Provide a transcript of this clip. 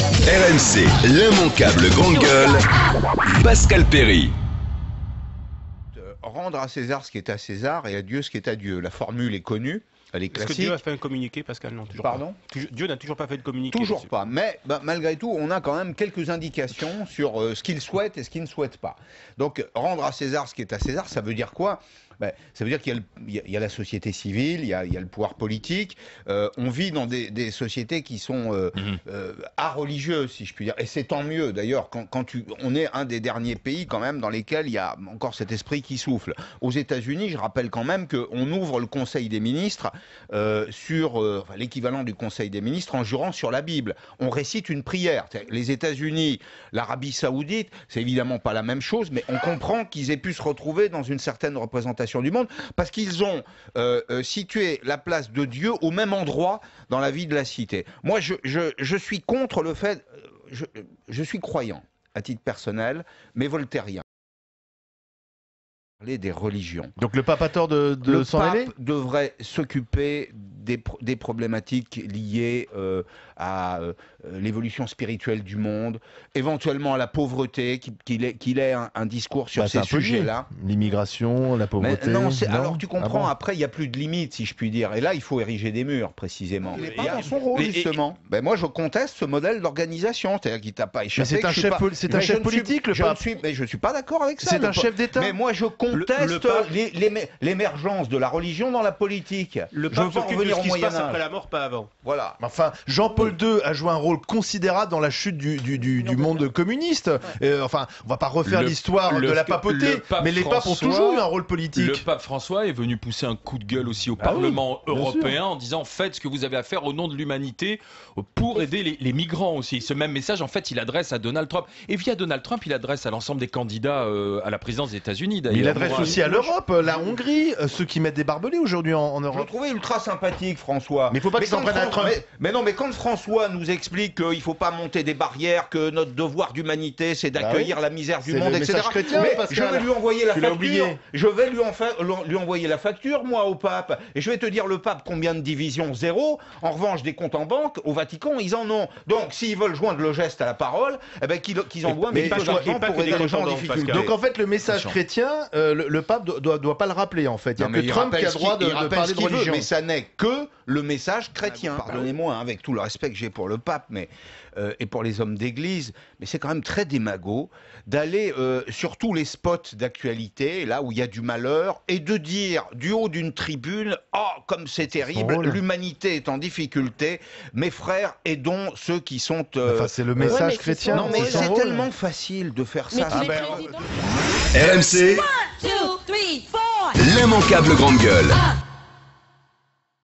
RMC, l'immanquable grande gueule, Pascal Perry. Rendre à César ce qui est à César et à Dieu ce qui est à Dieu. La formule est connue, elle est classique. Est-ce que Dieu a fait un communiqué, Pascal? Non, toujours Pardon pas. Dieu n'a toujours pas fait de communiqué. Toujours pas. Mais malgré tout, on a quand même quelques indications sur ce qu'il souhaite et ce qu'il ne souhaite pas. Donc, rendre à César ce qui est à César, ça veut dire quoi? Ça veut dire qu'il y a la société civile, il y a le pouvoir politique. On vit dans des sociétés qui sont areligieuses, si je puis dire. Et c'est tant mieux, d'ailleurs, on est un des derniers pays, quand même, dans lesquels il y a encore cet esprit qui souffle. Aux États-Unis, je rappelle quand même qu'on ouvre le Conseil des ministres sur l'équivalent du Conseil des ministres en jurant sur la Bible. On récite une prière. Les États-Unis, l'Arabie Saoudite, c'est évidemment pas la même chose, mais on comprend qu'ils aient pu se retrouver dans une certaine représentation du monde, parce qu'ils ont situé la place de Dieu au même endroit dans la vie de la cité. Moi, je suis contre le fait... Je suis croyant, à titre personnel, mais voltairien. Des religions. Donc le pape a tort de s'en mêler ? Le pape devrait s'occuper des problématiques liées à l'évolution spirituelle du monde, éventuellement à la pauvreté, qu'il ait un discours sur ces sujets-là. L'immigration, la pauvreté... Mais non, alors tu comprends, après il n'y a plus de limites, si je puis dire. Et là, il faut ériger des murs, précisément. Il n'est pas dans son rôle, justement. Moi, je conteste ce modèle d'organisation, c'est-à-dire qu'il t'a pas échappé. Mais c'est un chef politique, le pape. Mais je ne suis pas d'accord avec ça. C'est un chef d'État. Mais moi, je conteste l'émergence de la religion dans la politique. Le pape s'occupe de ce qui se passe après la mort, pas avant. Voilà. Enfin, Jean-Paul II a joué un rôle considérable dans la chute du monde communiste. Enfin, on va pas refaire l'histoire de la papauté, mais les papes ont toujours eu un rôle politique. Le pape François est venu pousser un coup de gueule aussi au Parlement européen en disant faites ce que vous avez à faire au nom de l'humanité pour aider les migrants aussi. Ce même message, en fait, il adresse à Donald Trump. Et via Donald Trump, il adresse à l'ensemble des candidats à la présidence des États-Unis, d'ailleurs. Il adresse aussi à l'Europe, la Hongrie, ceux qui mettent des barbelés aujourd'hui en Europe. Je le trouvais ultra sympathique, François. Mais il faut pas qu'ils s'en prennent à Trump. Mais non, mais quand François nous explique qu'il ne faut pas monter des barrières, que notre devoir d'humanité, c'est d'accueillir la misère du monde, etc. Chrétien, mais je vais lui envoyer la facture. Je vais lui envoyer la facture, moi, au pape. Et je vais te dire, le pape, combien de divisions? 0. En revanche, des comptes en banque, au Vatican, ils en ont. Donc, s'ils veulent joindre le geste à la parole, eh ben, qu'ils envoient un petit peu d'argent pour aider les gens en difficulté. Donc, en fait, le message chrétien, le pape doit pas le rappeler, en fait. Il n'y a que Trump qui a le droit de parler de religion. Mais ça n'est que le message chrétien. Pardonnez-moi, avec tout le respect que j'ai pour le pape, et pour les hommes d'église, mais c'est quand même très démago d'aller sur tous les spots d'actualité, là où il y a du malheur, et de dire du haut d'une tribune, oh, comme c'est terrible, l'humanité est en difficulté, mes frères, aidons ceux qui sont... Enfin, c'est le message chrétien. Non, mais c'est tellement facile de faire ça. RMC, l'immanquable grande gueule.